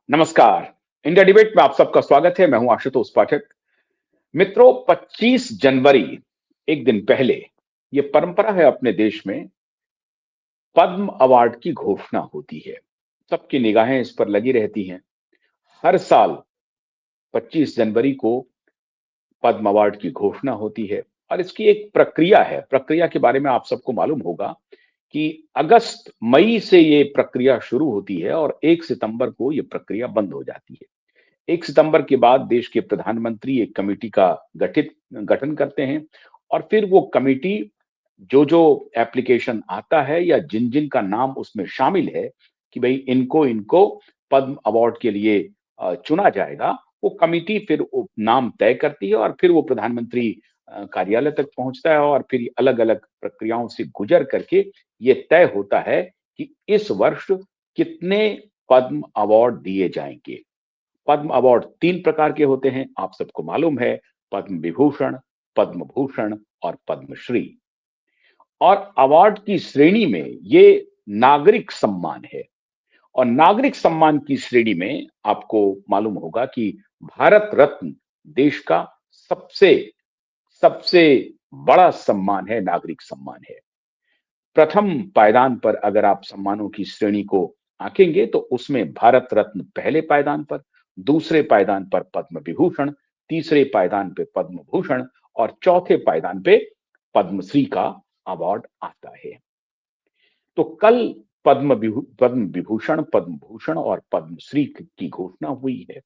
नमस्कार। India debate में आप सबका स्वागत है। मैं हूं आशुतोष पाठक। मित्रों, 25 जनवरी, एक दिन पहले, ये परंपरा है अपने देश में, पद्म अवार्ड की घोषणा होती है। सबकी निगाहें इस पर लगी रहती हैं। हर साल 25 जनवरी को पद्म अवार्ड की घोषणा होती है और इसकी एक प्रक्रिया है। प्रक्रिया के बारे में आप सबको मालूम होगा कि अगस्त मई से ये प्रक्रिया शुरू होती है और 1 सितंबर को ये प्रक्रिया बंद हो जाती है। 1 सितंबर के बाद देश के प्रधानमंत्री एक कमेटी का गठन करते हैं और फिर वो कमेटी जो एप्लीकेशन आता है या जिन-जिन का नाम उसमें शामिल है कि भई इनको पद्म अवार्ड के लिए चुना जाएगा, वो कमेटी फिर वो नाम तय करती है और फिर वो प्रधानमंत्री कार्यालय तक पहुँचता है और फिर अलग-अलग प्रक्रियाओं से गुजर करके ये तय होता है कि इस वर्ष कितने पद्म अवार्ड दिए जाएँगे। पद्म अवार्ड 3 प्रकार के होते हैं, आप सबको मालूम है, पद्म विभूषण, पद्म भूषण और पद्मश्री। और अवार्ड की श्रेणी में ये नागरिक सम्मान है और नागरिक सम्मान की श्रेणी में आपको मालूम होगा कि भारत रत्न देश का सबसे सबसे बड़ा सम्मान है, नागरिक सम्मान है। प्रथम पायदान पर अगर आप सम्मानों की श्रेणी को आंकेंगे तो उसमें भारत रत्न पहले पायदान पर, दूसरे पायदान पर पद्म विभूषण, तीसरे पायदान पे पद्म भूषण और चौथे पायदान पे पद्मश्री का अवार्ड आता है। तो कल पद्म विभूषण, पद्म भूषण और पद्मश्री की घोषणा हुई है।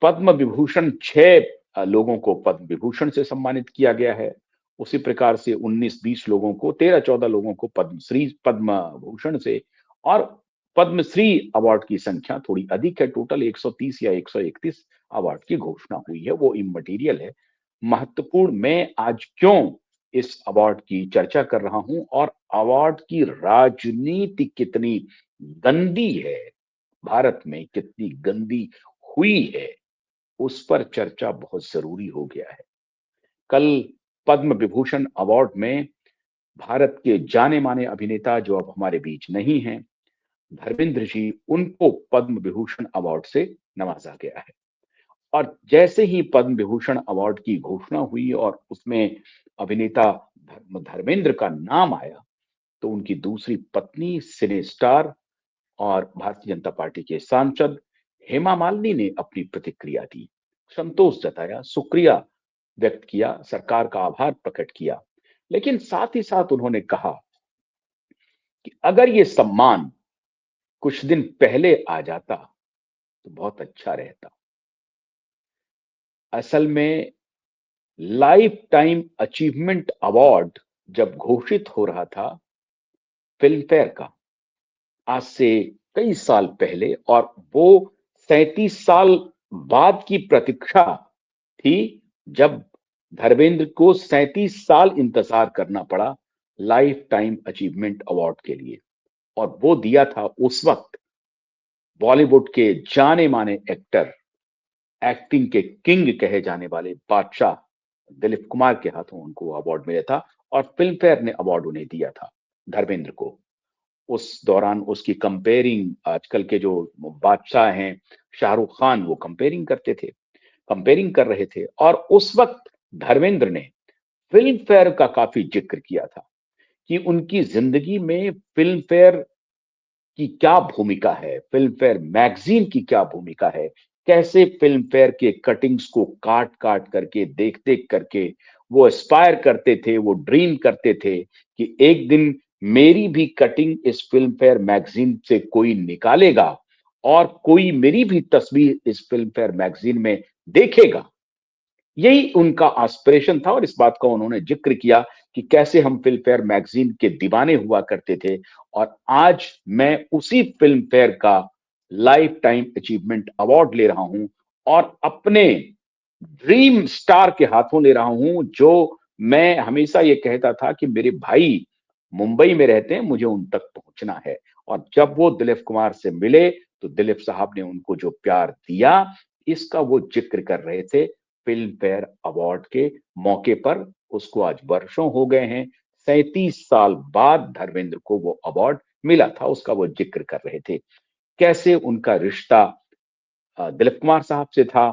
पद्म विभूषण 6 लोगों को पद्म विभूषण से सम्मानित किया गया है। उसी प्रकार से 19-20 लोगों को, 13-14 लोगों को पद्म भूषण से और पद्मश्री अवार्ड की संख्या थोड़ी अधिक है। टोटल 130 या 131 अवार्ड की घोषणा हुई है। वो इमैटेरियल है। महत्वपूर्ण मैं आज क्यों इस अवार्ड की चर्चा कर रहा हूं और अवार्ड की राजनीति कितनी गंदी है, भारत में कितनी गंदी हुई है, उस पर चर्चा बहुत जरूरी हो गया है। कल पद्म विभूषण अवार्ड में भारत के जाने माने अभिनेता जो अब हमारे बीच नहीं हैं, धर्मेंद्र जी, उनको पद्म विभूषण अवार्ड से नवाजा गया है। और जैसे ही पद्म विभूषण अवार्ड की घोषणा हुई और उसमें अभिनेता धर्मेंद्र का नाम आया, तो उनकी दूसरी पत्नी, सिने स्टार और भारतीय जनता पार्टी के सांसद हेमा मालिनी ने अपनी प्रतिक्रिया दी, संतोष जताया, शुक्रिया व्यक्त किया, सरकार का आभार प्रकट किया। लेकिन साथ ही साथ उन्होंने कहा कि अगर ये सम्मान कुछ दिन पहले आ जाता तो बहुत अच्छा रहता। असल में लाइफ टाइम अचीवमेंट अवार्ड जब घोषित हो रहा था फिल्म फेयर का, आज से कई साल पहले, और वो 37 साल बाद की प्रतीक्षा थी जब धर्मेंद्र को 37 साल इंतजार करना पड़ा लाइफ टाइम अचीवमेंट अवार्ड के लिए। और वो दिया था उस वक्त बॉलीवुड के जाने माने एक्टर, एक्टिंग के किंग कहे जाने वाले बादशाह दिलीप कुमार के हाथों उनको अवार्ड मिला था और फिल्म फेयर ने अवार्ड उन्हें दिया था, धर्मेंद्र को। उस दौरान उसकी कंपेयरिंग आजकल के जो बादशाह हैं, शाहरुख खान, वो कंपेयरिंग कर रहे थे और उस वक्त धर्मेंद्र ने फिल्म फेयर का काफी जिक्र किया था कि उनकी जिंदगी में फिल्म फेयर की क्या भूमिका है, फिल्म फेयर मैगजीन की क्या भूमिका है, कैसे फिल्म फेयर के कटिंग्स को काट काट करके, देख देख करके वो एस्पायर करते थे, वो ड्रीम करते थे कि एक दिन मेरी भी कटिंग इस फिल्म फेयर मैगजीन से कोई निकालेगा और कोई मेरी भी तस्वीर इस फिल्म फेयर मैगजीन में देखेगा। यही उनका एस्पिरेशन था और इस बात का उन्होंने जिक्र किया कि कैसे हम फिल्म फेयर मैगजीन के दीवाने हुआ करते थे और आज मैं उसी फिल्म फेयर का लाइफ टाइम अचीवमेंट अवार्ड ले रहा हूं और अपने ड्रीम स्टार के हाथों ले रहा हूं, जो मैं हमेशा ये कहता था कि मेरे भाई मुंबई में रहते हैं, मुझे उन तक पहुंचना है। और जब वो दिलीप कुमार से मिले तो दिलीप साहब ने उनको जो प्यार दिया, इसका वो जिक्र कर रहे थे फिल्म फेयर अवार्ड के मौके पर। उसको आज वर्षों हो गए हैं, 37 साल बाद धर्मेंद्र को वो अवार्ड मिला था, उसका वो जिक्र कर रहे थे। कैसे उनका रिश्ता दिलीप कुमार साहब से था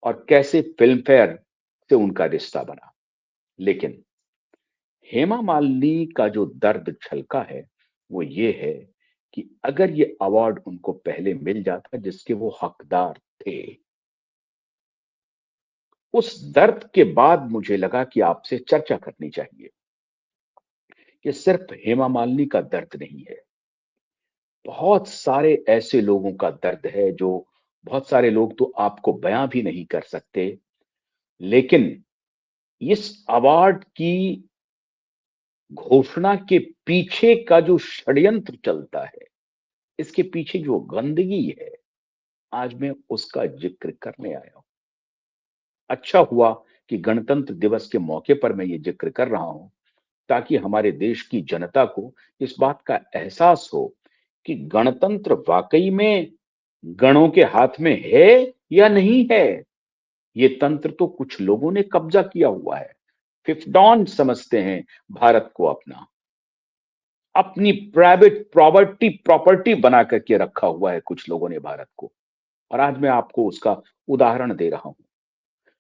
और कैसे फिल्म फेयर से उनका रिश्ता बना। लेकिन हेमा मालिनी का जो दर्द छलका है वो ये है कि अगर ये अवार्ड उनको पहले मिल जाता जिसके वो हकदार थे, उस दर्द के बाद मुझे लगा कि आपसे चर्चा करनी चाहिए। ये सिर्फ हेमा मालिनी का दर्द नहीं है, बहुत सारे ऐसे लोगों का दर्द है जो बहुत सारे लोग तो आपको बयां भी नहीं कर सकते। लेकिन इस अवार्ड की घोषणा के पीछे का जो षड्यंत्र चलता है, इसके पीछे जो गंदगी है, आज मैं उसका जिक्र करने आया हूं। अच्छा हुआ कि गणतंत्र दिवस के मौके पर मैं ये जिक्र कर रहा हूं, ताकि हमारे देश की जनता को इस बात का एहसास हो कि गणतंत्र वाकई में गणों के हाथ में है या नहीं है। ये तंत्र तो कुछ लोगों ने कब्जा किया हुआ है। फिफ्थ डॉन समझते हैं भारत को अपना, अपनी प्राइवेट प्रॉपर्टी प्रॉपर्टी बना करके रखा हुआ है कुछ लोगों ने भारत को। और आज मैं आपको उसका उदाहरण दे रहा हूं।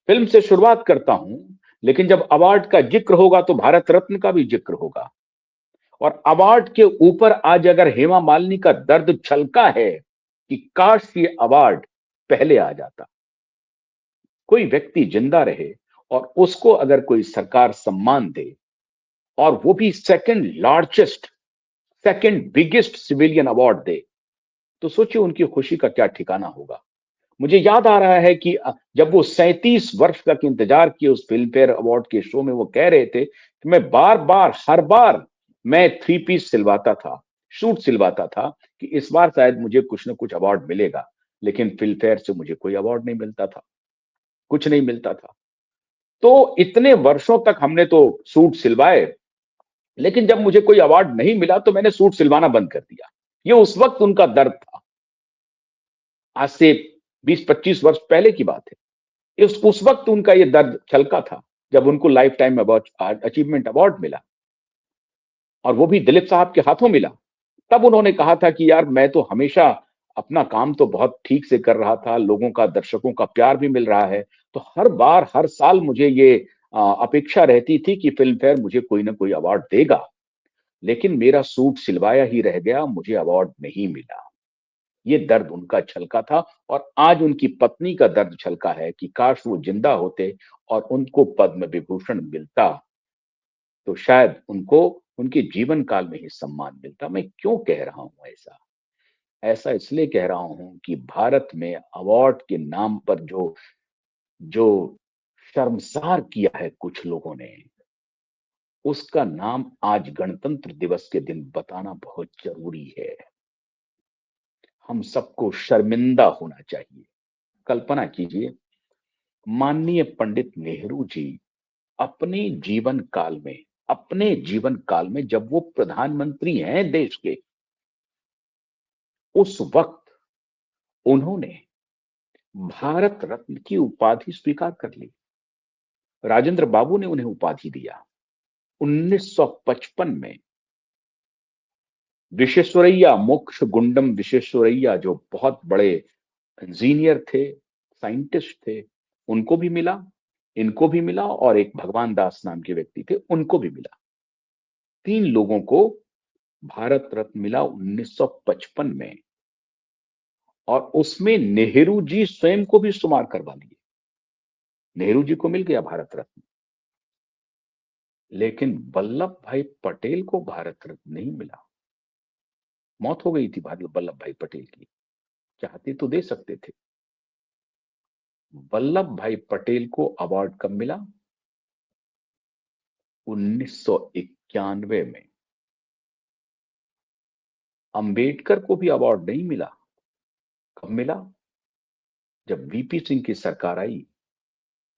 फिल्म से शुरुआत करता हूं, लेकिन जब अवार्ड का जिक्र होगा तो भारत रत्न का भी जिक्र होगा। और अवार्ड के ऊपर आज अगर हेमा मालिनी का दर्द छलका है कि काश ये अवार्ड पहले आ जाता, कोई व्यक्ति जिंदा रहे और उसको अगर कोई सरकार सम्मान दे, और वो भी second largest, second biggest civilian award दे, तो सोचिए उनकी खुशी का क्या ठिकाना होगा। मुझे याद आ रहा है कि जब वो 37 वर्ष तक इंतजार किए उस फिल्म फेयर अवार्ड के शो में, वो कह रहे थे कि मैं बार बार, हर बार मैं थ्री पीस सिलवाता था, सूट सिलवाता था कि इस बार शायद मुझे कुछ ना कुछ अवार्ड मिलेगा। लेकिन फिल्म फेयर से मुझे कोई अवार्ड नहीं मिलता था, कुछ नहीं मिलता था। तो इतने वर्षों तक हमने तो सूट सिलवाए, लेकिन जब मुझे कोई अवार्ड नहीं मिला तो मैंने सूट सिलवाना बंद कर दिया। ये उस वक्त उनका दर्द था। आज से 20-25 वर्ष पहले की बात है। उस वक्त उनका ये दर्द छलका था जब उनको life time award, achievement award मिला, और वो भी दिलीप साहब के हाथों मिला। तब उन्होंने कहा था कि यार मैं तो हमेशा अपना काम तो बहुत ठीक से कर रहा था, लोगों का, दर्शकों का प्यार भी मिल रहा है, तो हर बार, हर साल मुझे ये अपेक्षा रहती थी कि फिल्म फेयर मुझे कोई ना कोई अवार्ड देगा। लेकिन मेरा सूट सिलवाया ही रह गया, मुझे अवार्ड नहीं मिला। ये दर्द उनका छलका था। और आज उनकी पत्नी का दर्द छलका है कि काश वो जिंदा होते और उनको पद्म विभूषण मिलता, तो शायद उनको उनके जीवन काल में ही सम्मान मिलता। मैं क्यों कह रहा हूं ऐसा? ऐसा इसलिए कह रहा हूं कि भारत में अवार्ड के नाम पर जो जो शर्मसार किया है कुछ लोगों ने, उसका नाम आज गणतंत्र दिवस के दिन बताना बहुत जरूरी है। हम सबको शर्मिंदा होना चाहिए। कल्पना कीजिए, माननीय पंडित नेहरू जी अपने जीवन काल में, अपने जीवन काल में जब वो प्रधानमंत्री हैं देश के, उस वक्त उन्होंने भारत रत्न की उपाधि स्वीकार कर ली। राजेंद्र बाबू ने उन्हें उपाधि दिया 1955 में। विश्वेश्वरैया, मोक्ष गुंडम विश्वेश्वरैया, जो बहुत बड़े इंजीनियर थे, साइंटिस्ट थे, उनको भी मिला, इनको भी मिला, और एक भगवान दास नाम के व्यक्ति थे, उनको भी मिला। 3 लोगों को भारत रत्न मिला 1955 में। और उसमें नेहरू जी स्वयं को भी शुमार करवा लिए। नेहरू जी को मिल गया भारत रत्न, लेकिन वल्लभ भाई पटेल को भारत रत्न नहीं मिला। मौत हो गई थी वल्लभ भाई पटेल की, चाहते तो दे सकते थे। वल्लभ भाई पटेल को अवार्ड कब मिला? 1991 में। अंबेडकर को भी अवार्ड नहीं मिला। कब मिला? जब वीपी सिंह की सरकार आई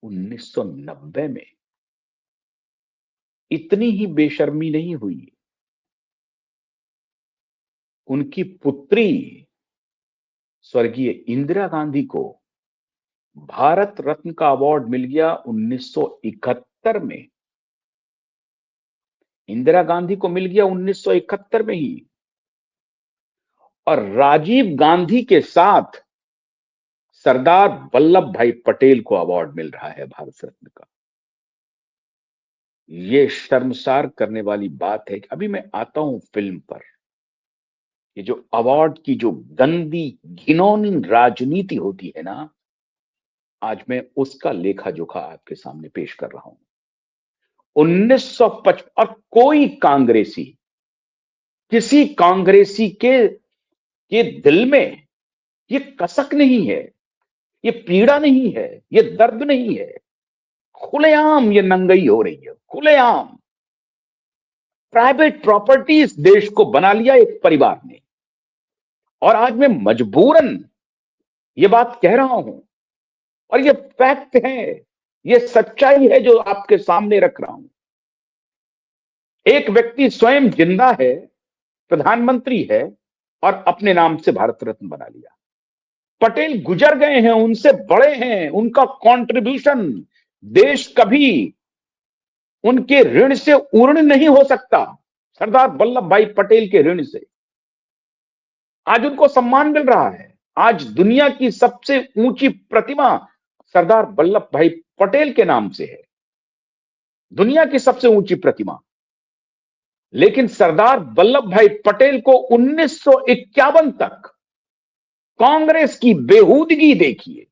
1990 में। इतनी ही बेशर्मी नहीं हुई, उनकी पुत्री स्वर्गीय इंदिरा गांधी को भारत रत्न का अवार्ड मिल गया 1971 में। इंदिरा गांधी को मिल गया 1971 में ही। और राजीव गांधी के साथ सरदार वल्लभ भाई पटेल को अवार्ड मिल रहा है भारत रत्न का। ये शर्मसार करने वाली बात है कि अभी मैं आता हूं फिल्म पर। ये जो अवार्ड की जो गंदी घिनौनी राजनीति होती है ना, आज मैं उसका लेखा जोखा आपके सामने पेश कर रहा हूं। 1955 और कोई कांग्रेसी, किसी कांग्रेसी के दिल में ये कसक नहीं है, ये पीड़ा नहीं है, ये दर्द नहीं है। खुलेआम ये नंगई हो रही है, खुलेआम। प्राइवेट प्रॉपर्टी इस देश को बना लिया एक परिवार ने, और आज मैं मजबूरन ये बात कह रहा हूं, और ये फैक्ट है, ये सच्चाई है जो आपके सामने रख रहा हूं। एक व्यक्ति स्वयं जिंदा है, प्रधानमंत्री है, और अपने नाम से भारत रत्न बना लिया। पटेल गुजर गए हैं, उनसे बड़े हैं, उनका कंट्रीब्यूशन देश कभी उनके ऋण से उर्ण नहीं हो सकता। सरदार वल्लभ भाई पटेल के ऋण से आज उनको सम्मान मिल रहा है। आज दुनिया की सबसे ऊंची प्रतिमा सरदार वल्लभ भाई पटेल के नाम से है, दुनिया की सबसे ऊंची प्रतिमा। लेकिन सरदार वल्लभ भाई पटेल को 1951 तक कांग्रेस की बेहूदगी देखिए,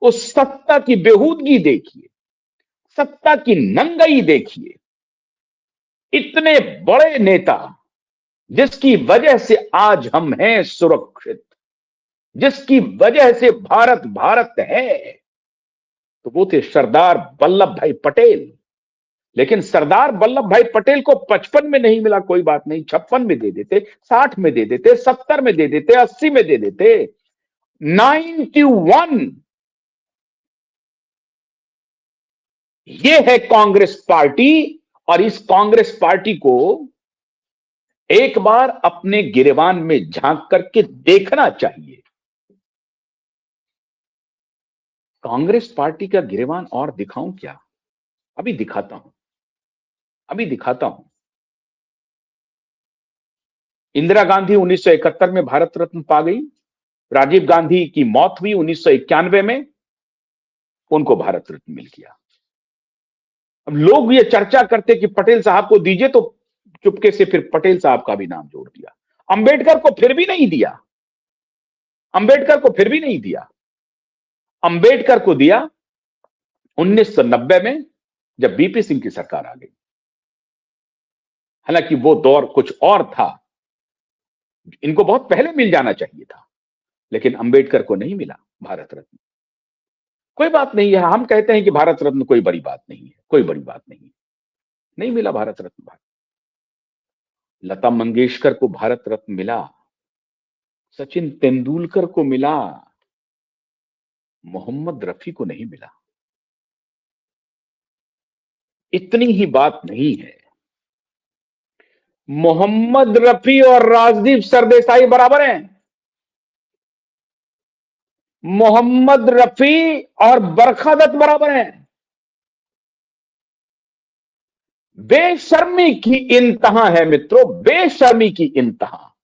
उस सत्ता की बेहूदगी देखिए, सत्ता की नंगई देखिए। इतने बड़े नेता जिसकी वजह से आज हम हैं सुरक्षित, जिसकी वजह से भारत भारत है, तो वो थे सरदार वल्लभ भाई पटेल। लेकिन सरदार वल्लभ भाई पटेल को 55 में नहीं मिला, कोई बात नहीं, 56 में दे देते, 60 में दे देते, 70 में दे देते, 80 में दे देते। 91 ये है कांग्रेस पार्टी, और इस कांग्रेस पार्टी को एक बार अपने गिरेबान में झांक करके देखना चाहिए। कांग्रेस पार्टी का गिरेबान और दिखाऊं क्या? अभी दिखाता हूं, अभी दिखाता हूं। इंदिरा गांधी 1971 में भारत रत्न पा गई। राजीव गांधी की मौत हुई 1991 में, उनको भारत रत्न मिल गया। अब लोग ये चर्चा करते कि पटेल साहब को दीजिए, तो चुपके से फिर पटेल साहब का भी नाम जोड़ दिया। अंबेडकर को फिर भी नहीं दिया, अंबेडकर को फिर भी नहीं दिया। अंबेडकर को दिया 1990 में, जब बीपी सिंह की सरकार आ गई। हालांकि वो दौर कुछ और था, इनको बहुत पहले मिल जाना चाहिए था, लेकिन अंबेडकर को नहीं मिला भारत रत्न। कोई बात नहीं है, हम कहते हैं कि भारत रत्न कोई बड़ी बात नहीं है, कोई बड़ी बात नहीं है। नहीं मिला भारत रत्न। लता मंगेशकर को भारत रत्न मिला, सचिन तेंदुलकर को मिला, मोहम्मद रफी को नहीं मिला। इतनी ही बात नहीं है, मोहम्मद रफी और राजदीप सरदेसाई बराबर हैं। मोहम्मद रफी और बरखा दत्त बराबर हैं। बेशर्मी की इंतहा है मित्रों, बेशर्मी की इंतहा।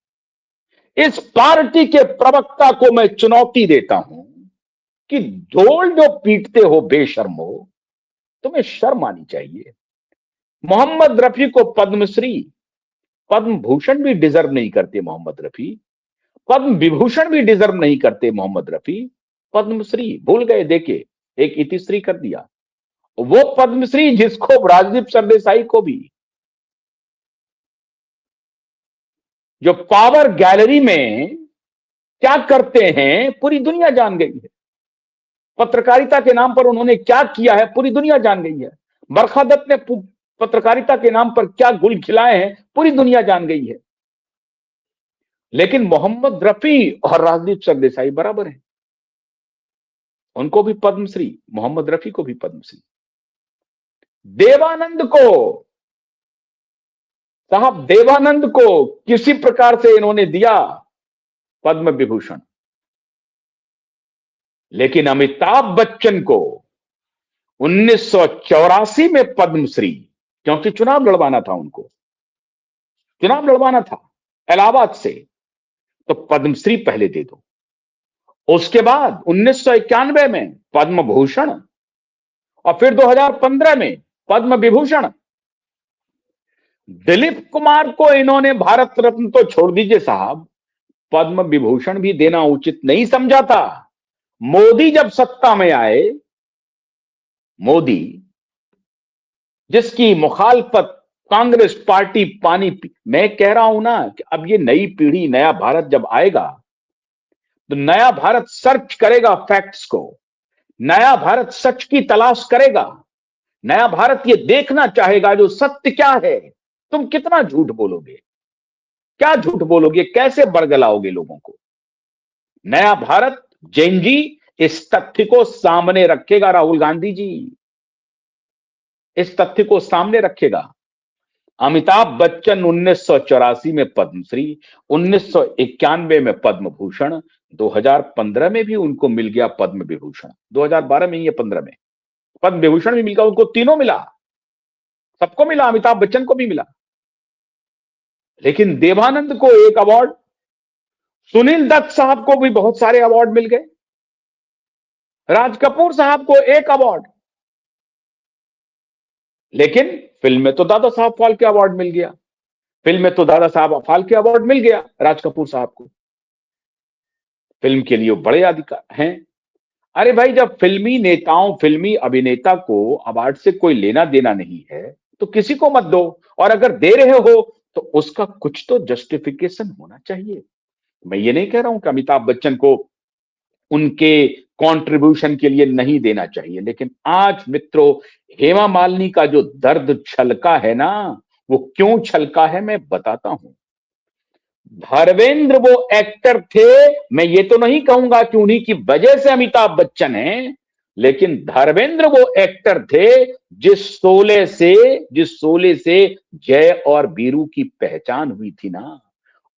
इस पार्टी के प्रवक्ता को मैं चुनौती देता हूं कि ढोल जो पीटते हो बेशर्मो, तुम्हें शर्म आनी चाहिए। मोहम्मद रफी को पद्मश्री, पद्म भूषण भी डिजर्व नहीं करते मोहम्मद रफी, पद्म विभूषण भी डिजर्व नहीं करते मोहम्मद रफी। पद्मश्री भूल गए देके, एक इतिश्री कर दिया। वो पद्मश्री जिसको राजदीप सरदेसाई को भी, जो पावर गैलरी में क्या करते हैं पूरी दुनिया जान गई है। पत्रकारिता के नाम पर उन्होंने क्या किया है पूरी दुनिया जान गई है। बरखा दत्त ने पत्रकारिता के नाम पर क्या गुल खिलाए हैं पूरी दुनिया जान गई है। लेकिन मोहम्मद रफी और राजदीप सरदेसाई बराबर हैं, उनको भी पद्मश्री, मोहम्मद रफी को भी पद्मश्री। देवानंद को, साहब देवानंद को किसी प्रकार से इन्होंने दिया पद्म विभूषण, लेकिन अमिताभ बच्चन को 1984 में पद्मश्री, क्योंकि चुनाव लड़वाना था उनको, चुनाव लड़वाना था इलाहाबाद से, तो पद्मश्री पहले दे दो। उसके बाद 1991 में पद्म भूषण और फिर 2015 में पद्म विभूषण। दिलीप कुमार को इन्होंने भारत रत्न तो छोड़ दीजिए साहब, पद्म विभूषण भी देना उचित नहीं समझा था। मोदी जब सत्ता में आए, मोदी जिसकी मुखालफत कांग्रेस पार्टी पानी पी, मैं कह रहा हूं ना कि अब ये नई पीढ़ी, नया भारत जब आएगा तो नया भारत सर्च करेगा फैक्ट्स को, नया भारत सच की तलाश करेगा, नया भारत ये देखना चाहेगा जो सत्य क्या है। तुम कितना झूठ बोलोगे, क्या झूठ बोलोगे, कैसे बरगलाओगे लोगों को। नया भारत जेनजी इस तथ्य को सामने रखेगा, राहुल गांधी जी इस तथ्य को सामने रखेगा। अमिताभ बच्चन 1984 में पद्मश्री, 1991 में पद्म भूषण, 2015 में भी उनको मिल गया पद्म विभूषण, 2012 में ही, 15 में पद्म विभूषण भी मिल गया, उनको तीनों मिला, सबको मिला, अमिताभ बच्चन को भी मिला। लेकिन देवानंद को एक अवार्ड, सुनील दत्त साहब को भी बहुत सारे अवार्ड मिल गए, राज कपूर साहब को एक अवार्ड, लेकिन फिल्म में तो दादा साहब फाल्के अवार्ड मिल गया, फिल्म में तो दादा साहब फाल्के अवार्ड मिल गया राज कपूर साहब को, फिल्म के लिए बड़े अधिकार हैं। अरे भाई, जब फिल्मी नेताओं, फिल्मी अभिनेता को अवार्ड से कोई लेना देना नहीं है तो किसी को मत दो, और अगर दे रहे हो तो उसका कुछ तो जस्टिफिकेशन होना चाहिए। मैं ये नहीं कह रहा हूं कि अमिताभ बच्चन को उनके कंट्रीब्यूशन के लिए नहीं देना चाहिए, लेकिन आज मित्रों, हेमा मालिनी का जो दर्द छलका है ना, वो क्यों छलका है मैं बताता हूं। धर्मेंद्र वो एक्टर थे, मैं ये तो नहीं कहूंगा कि उन्हीं की वजह से अमिताभ बच्चन हैं, लेकिन धर्मेंद्र वो एक्टर थे जिस शोले से जय और वीरू की पहचान हुई थी ना,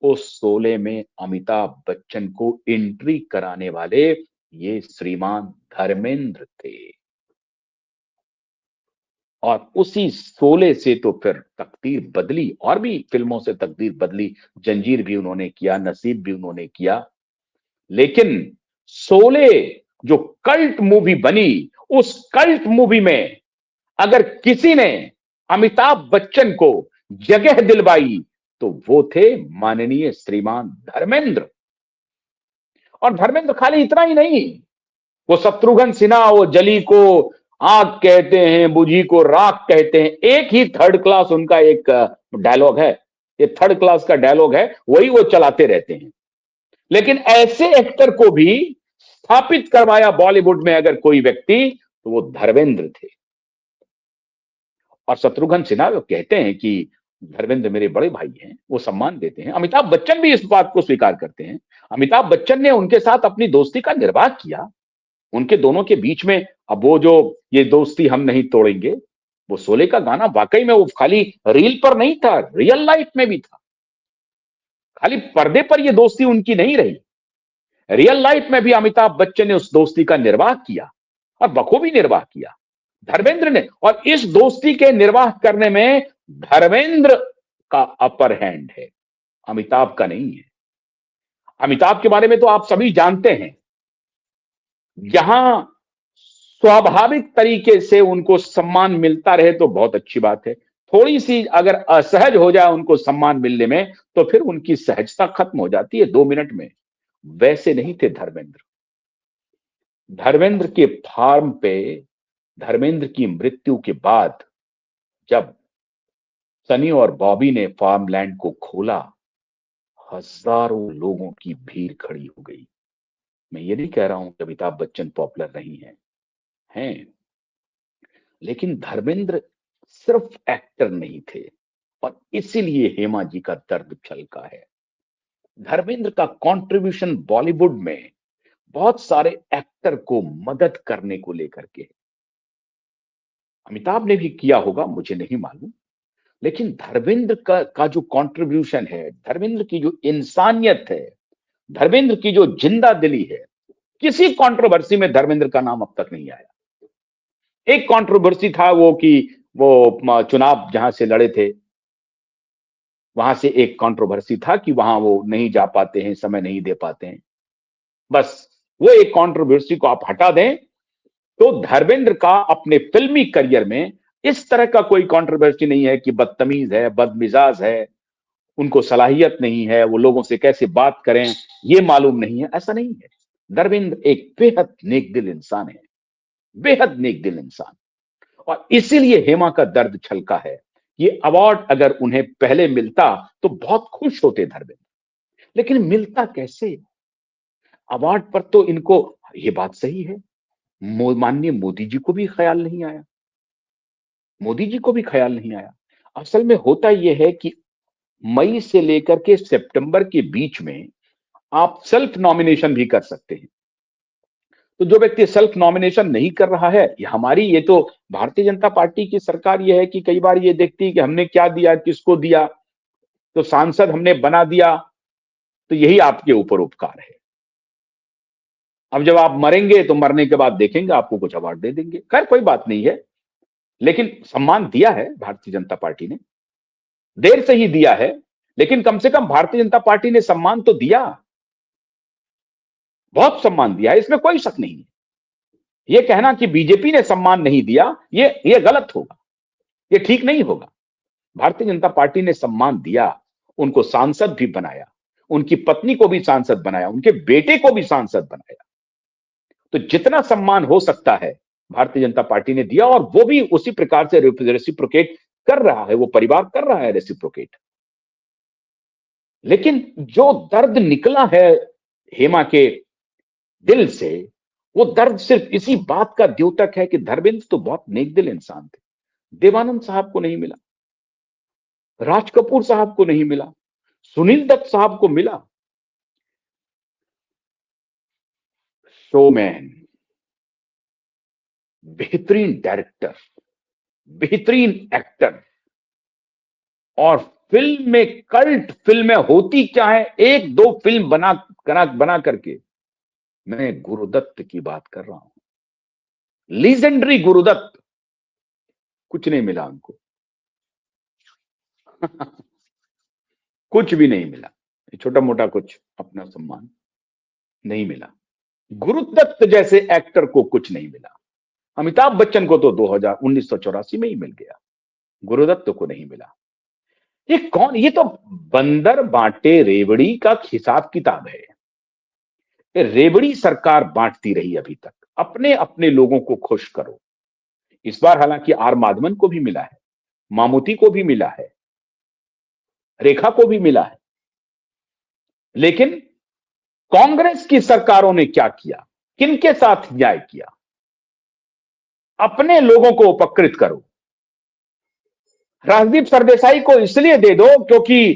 उस शोले में अमिताभ बच्चन को एंट्री कराने वाले ये श्रीमान धर्मेंद्र थे। और उसी शोले से तो फिर तकदीर बदली, और भी फिल्मों से तकदीर बदली, जंजीर भी उन्होंने किया, नसीब भी उन्होंने किया। लेकिन शोले जो कल्ट मूवी बनी, उस कल्ट मूवी में अगर किसी ने अमिताभ बच्चन को जगह दिलवाई तो वो थे माननीय श्रीमान धर्मेंद्र। और धर्मेंद्र खाली इतना ही नहीं, वो शत्रुघ्न सिन्हा, वो जली को आग कहते हैं, बुझी को राख कहते हैं, एक ही थर्ड क्लास उनका एक डायलॉग है, ये थर्ड क्लास का डायलॉग है, वही वो चलाते रहते हैं। लेकिन ऐसे एक्टर को भी स्थापित करवाया बॉलीवुड में अगर कोई व्यक्ति, तो वो धर्मेंद्र थे। और शत्रुघ्न सिन्हा वो कहते हैं कि धर्मेंद्र मेरे बड़े भाई हैं, वो सम्मान देते हैं। अमिताभ बच्चन भी इस बात को स्वीकार करते हैं। अमिताभ बच्चन ने उनके साथ अपनी दोस्ती का निर्वाह किया। उनके दोनों के बीच में अब वो जो ये दोस्ती हम नहीं तोड़ेंगे, वो शोले का गाना वाकई में वो खाली रील पर नहीं था, रियल लाइफ में भी था। खाली पर्दे पर ये दोस्ती उनकी नहीं रही, रियल लाइफ में भी अमिताभ बच्चन ने उस दोस्ती का निर्वाह किया और बखूबी निर्वाह किया धर्मेंद्र ने। और इस दोस्ती के निर्वाह करने में धर्मेंद्र का अपर हैंड है, अमिताभ का नहीं है। अमिताभ के बारे में तो आप सभी जानते हैं, यहां स्वाभाविक तरीके से उनको सम्मान मिलता रहे तो बहुत अच्छी बात है। थोड़ी सी अगर असहज हो जाए उनको सम्मान मिलने में तो फिर उनकी सहजता खत्म हो जाती है 2 मिनट में। वैसे नहीं थे धर्मेंद्र। धर्मेंद्र के फार्म पे, धर्मेंद्र की मृत्यु के बाद जब सनी और बॉबी ने फार्म लैंड को खोला, हजारों लोगों की भीड़ खड़ी हो गई। मैं ये नहीं कह रहा हूं कि अमिताभ बच्चन पॉपुलर नहीं है, हैं, लेकिन धर्मेंद्र सिर्फ एक्टर नहीं थे और इसीलिए हेमा जी का दर्द छलका है। धर्मेंद्र का कंट्रीब्यूशन बॉलीवुड में बहुत सारे एक्टर को मदद करने को लेकर के, अमिताभ ने भी किया होगा मुझे नहीं मालूम, लेकिन धर्मेंद्र का जो कंट्रीब्यूशन है, धर्मेंद्र की जो इंसानियत है, धर्मेंद्र की जो जिंदा दिली है, किसी कंट्रोवर्सी में धर्मेंद्र का नाम अब तक नहीं आया। एक कंट्रोवर्सी था वो कि वो चुनाव जहां से लड़े थे, वहां से एक कंट्रोवर्सी था कि वहां वो नहीं जा पाते हैं, समय नहीं दे पाते हैं। बस वो एक कंट्रोवर्सी को आप हटा दें तो धर्मेंद्र का अपने फिल्मी करियर में इस तरह का कोई कंट्रोवर्सी नहीं है कि बदतमीज है, बदमिजाज है, उनको सलाहियत नहीं है, वो लोगों से कैसे बात करें ये मालूम नहीं है, ऐसा नहीं है। धर्मेंद्र एक बेहद नेक दिल इंसान है, बेहद नेक दिल इंसान। और इसीलिए हेमा का दर्द छलका है। ये अवार्ड अगर उन्हें पहले मिलता तो बहुत खुश होते धर्मेंद्र, लेकिन मिलता कैसे? अवार्ड पर तो इनको, ये बात सही है, माननीय मोदी जी को भी ख्याल नहीं आया, मोदी जी को भी ख्याल नहीं आया। असल में होता यह है कि मई से लेकर के सितंबर के बीच में आप सेल्फ नॉमिनेशन भी कर सकते हैं। तो जो व्यक्ति सेल्फ नॉमिनेशन नहीं कर रहा है, ये तो भारतीय जनता पार्टी की सरकार ये है कि कई बार ये देखती है कि हमने क्या दिया, किसको दिया, तो सांसद हमने बना दिया, तो यही आपके ऊपर उपकार है। अब जब आप मरेंगे तो मरने के बाद देखेंगे आपको कुछ अवार्ड दे देंगे। खैर कोई बात नहीं है, लेकिन सम्मान दिया है भारतीय जनता पार्टी ने, देर से ही दिया है, लेकिन कम से कम भारतीय जनता पार्टी ने सम्मान तो दिया, बहुत सम्मान दिया है, इसमें कोई शक नहीं है। यह कहना कि बीजेपी ने सम्मान नहीं दिया, ये गलत होगा, ये ठीक नहीं होगा। भारतीय जनता पार्टी ने सम्मान दिया, उनको सांसद भी बनाया, उनकी पत्नी को भी सांसद बनाया, उनके बेटे को भी सांसद बनाया। तो जितना सम्मान हो सकता है भारतीय जनता पार्टी ने दिया, और वो भी उसी प्रकार से रेसिप्रोकेट कर रहा है, वो परिवार कर रहा है रेसिप्रोकेट। लेकिन जो दर्द निकला है हेमा के दिल से, वो दर्द सिर्फ इसी बात का द्योतक है कि धर्मेंद्र तो बहुत नेक दिल इंसान थे। देवानंद साहब को नहीं मिला, राज कपूर साहब को नहीं मिला, सुनील दत्त साहब को मिला। शोमैन, बेहतरीन डायरेक्टर, बेहतरीन एक्टर, और फिल्म में कल्ट फिल्में होती क्या है, एक दो फिल्म बना करके। मैं गुरुदत्त की बात कर रहा हूं, लीजेंडरी गुरुदत्त, कुछ नहीं मिला उनको। कुछ भी नहीं मिला, छोटा मोटा कुछ अपना सम्मान नहीं मिला। गुरुदत्त जैसे एक्टर को कुछ नहीं मिला। अमिताभ बच्चन को तो 1984 में ही मिल गया, गुरुदत्त को नहीं मिला। ये कौन, ये तो बंदर बांटे रेवड़ी का हिसाब किताब है। ये रेवड़ी सरकार बांटती रही अभी तक, अपने अपने लोगों को खुश करो। इस बार हालांकि आर माधवन को भी मिला है, मामूती को भी मिला है, रेखा को भी मिला है, लेकिन कांग्रेस की सरकारों ने क्या किया, किनके साथ न्याय किया? अपने लोगों को उपकृत करो। राजदीप सरदेसाई को इसलिए दे दो क्योंकि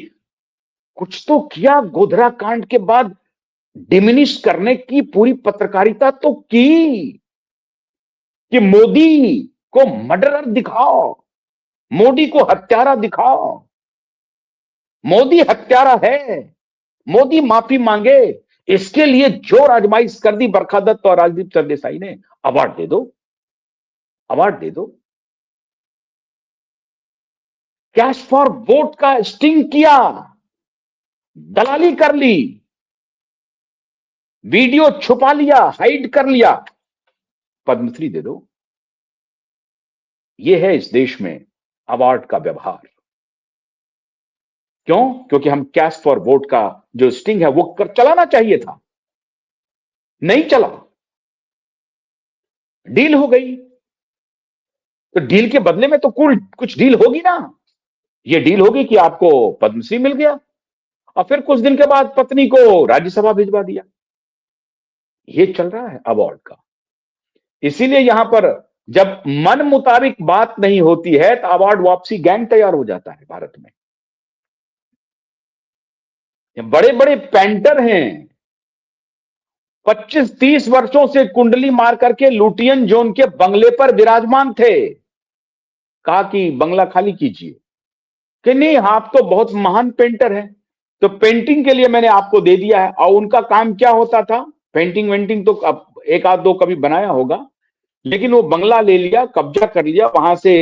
कुछ तो किया, गोधरा कांड के बाद डिमिनिश करने की पूरी पत्रकारिता तो की, कि मोदी को मर्डरर दिखाओ, मोदी को हत्यारा दिखाओ। मोदी हत्यारा है, मोदी माफी मांगे, इसके लिए जो आजमाइश कर दी बरखा दत्त और राजदीप सरदेसाई ने। अवार्ड दे दो, अवार्ड दे दो। कैश फॉर वोट का स्टिंग किया, दलाली कर ली, वीडियो छुपा लिया, हाइड कर लिया, पद्मश्री दे दो। यह है इस देश में अवार्ड का व्यवहार। क्यों? क्योंकि हम कैश फॉर वोट का जो स्टिंग है वो चलाना चाहिए था, नहीं चला, डील हो गई। तो डील के बदले में तो कुछ डील होगी ना। ये डील होगी कि आपको पद्मश्री मिल गया, और फिर कुछ दिन के बाद पत्नी को राज्यसभा भिजवा दिया। ये चल रहा है अवार्ड का। इसीलिए यहां पर जब मन मुताबिक बात नहीं होती है तो अवार्ड वापसी गैंग तैयार हो जाता है भारत में। बड़े बड़े पेंटर हैं, 25-30 वर्षों से कुंडली मार करके लुटियन जोन के बंगले पर विराजमान थे। कहा कि बंगला खाली कीजिए, कि नहीं आप तो बहुत महान पेंटर हैं, तो पेंटिंग के लिए मैंने आपको दे दिया है। और उनका काम क्या होता था, पेंटिंग वेंटिंग तो अब एक आध दो कभी बनाया होगा, लेकिन वो बंगला ले लिया, कब्जा कर लिया। वहां से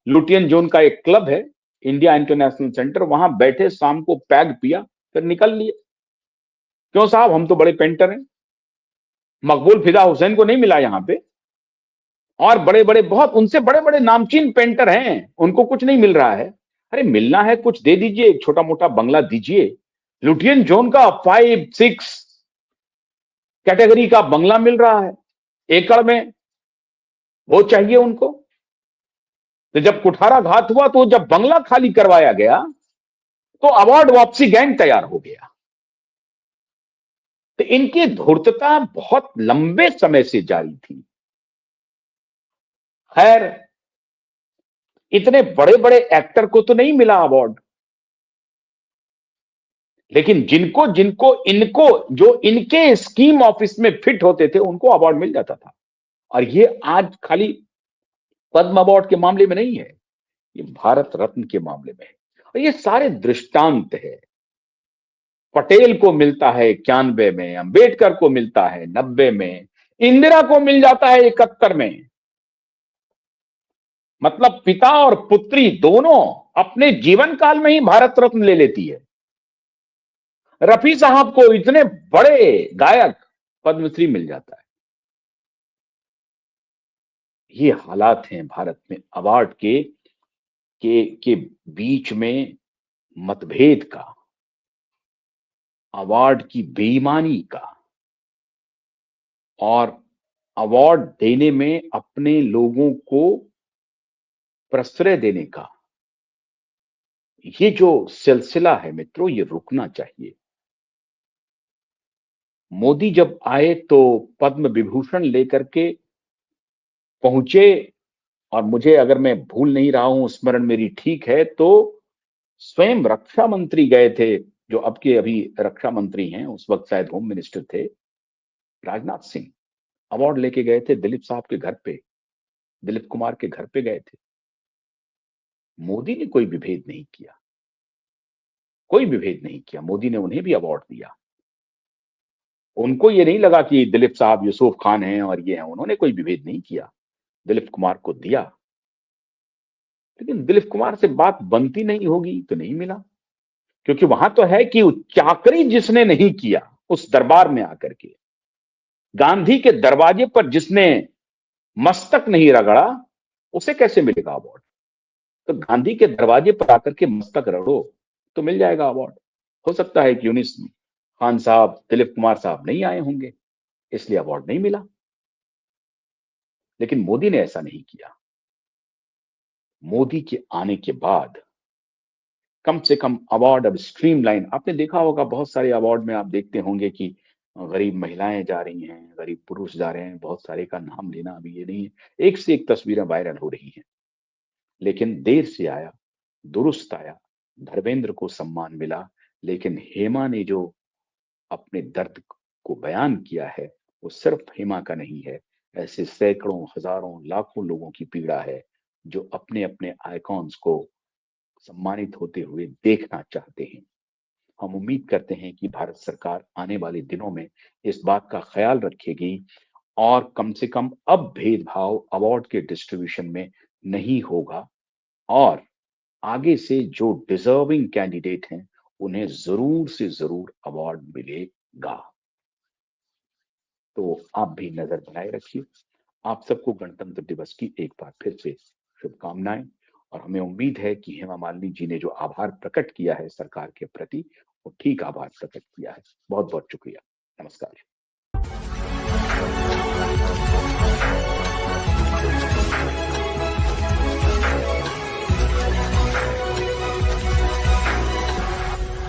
लुटियन जोन का एक क्लब है, इंडिया इंटरनेशनल सेंटर, वहां बैठे, शाम को पैग पिया, फिर निकल लिए। क्यों साहब, हम तो बड़े पेंटर हैं। मकबूल फिदा हुसैन को नहीं मिला यहां पे, और बड़े बड़े, बहुत उनसे बड़े बड़े नामचीन पेंटर हैं, उनको कुछ नहीं मिल रहा है। अरे मिलना है कुछ दे दीजिए, एक छोटा मोटा बंगला दीजिए। लुटियन जोन का 5-6 कैटेगरी का बंगला मिल रहा है एकड़ में, वो चाहिए उनको। तो जब कुठारा घात हुआ, तो जब बंगला खाली करवाया गया, तो अवार्ड वापसी गैंग तैयार हो गया। तो इनकी धूर्तता बहुत लंबे समय से जारी थी। खैर, इतने बड़े बड़े एक्टर को तो नहीं मिला अवार्ड, लेकिन जिनको जिनको इनको जो इनके स्कीम ऑफिस में फिट होते थे, उनको अवार्ड मिल जाता था। और ये आज खाली पद्म अवार्ड के मामले में नहीं है, ये भारत रत्न के मामले में है। और ये सारे दृष्टांत है। पटेल को मिलता है 91 में, अंबेडकर को मिलता है 90 में, इंदिरा को मिल जाता है 71 में। मतलब पिता और पुत्री दोनों अपने जीवन काल में ही भारत रत्न ले लेती है। रफी साहब को, इतने बड़े गायक, पद्मश्री मिल जाता है। ये हालात हैं भारत में अवार्ड के बीच में मतभेद का, अवार्ड की बेईमानी का, और अवार्ड देने में अपने लोगों को प्रश्रय देने का। ये जो सिलसिला है मित्रों, ये रुकना चाहिए। मोदी जब आए तो पद्म विभूषण लेकर के पहुंचे, और मुझे, अगर मैं भूल नहीं रहा हूं, स्मरण मेरी ठीक है, तो स्वयं रक्षा मंत्री गए थे, जो अब के अभी रक्षा मंत्री हैं, उस वक्त शायद होम मिनिस्टर थे, राजनाथ सिंह, अवार्ड लेके गए थे दिलीप साहब के घर पे, दिलीप कुमार के घर पे गए थे। मोदी ने कोई विभेद नहीं किया, कोई विभेद नहीं किया। मोदी ने उन्हें भी अवार्ड दिया। उनको ये नहीं लगा कि दिलीप साहब यूसुफ खान हैं और ये हैं, उन्होंने कोई विभेद नहीं किया, दिलीप कुमार को दिया। लेकिन दिलीप कुमार से बात बनती नहीं होगी तो नहीं मिला, क्योंकि वहां तो है कि चाकरी जिसने नहीं किया उस दरबार में आकर के, गांधी के दरवाजे पर जिसने मस्तक नहीं रगड़ा, उसे कैसे मिलेगा अवार्ड? तो गांधी के दरवाजे पर आकर के मस्तक रगड़ो तो मिल जाएगा अवार्ड। हो सकता है कि यूनिस खान साहब, दिलीप कुमार साहब नहीं आए होंगे, इसलिए अवार्ड नहीं मिला। लेकिन मोदी ने ऐसा नहीं किया। मोदी के आने के बाद कम से कम अवार्ड अब स्ट्रीमलाइन, आपने देखा होगा बहुत सारे अवार्ड में आप देखते होंगे कि गरीब महिलाएं जा रही हैं, गरीब पुरुष जा रहे हैं, बहुत सारे का नाम लेना अभी ये नहीं है, एक से एक तस्वीरें वायरल हो रही हैं। लेकिन देर से आया, दुरुस्त आया, धर्मेंद्र को सम्मान मिला। लेकिन हेमा ने जो अपने दर्द को बयान किया है, वो सिर्फ हेमा का नहीं है, ऐसे सैकड़ों, हजारों, लाखों लोगों की पीड़ा है, जो अपने अपने आइकॉन्स को सम्मानित होते हुए देखना चाहते हैं। हम उम्मीद करते हैं कि भारत सरकार आने वाले दिनों में इस बात का ख्याल रखेगी, और कम से कम अब भेदभाव अवार्ड के डिस्ट्रीब्यूशन में नहीं होगा, और आगे से जो डिजर्विंग कैंडिडेट हैं, उन्हें जरूर से जरूर अवार्ड मिलेगा। तो आप भी नजर बनाए रखिए। आप सबको गणतंत्र दिवस की एक बार फिर से शुभकामनाएं, और हमें उम्मीद है कि हेमा मालिनी जी ने जो आभार प्रकट किया है सरकार के प्रति, वो ठीक आभार प्रकट किया है। बहुत बहुत शुक्रिया। नमस्कार।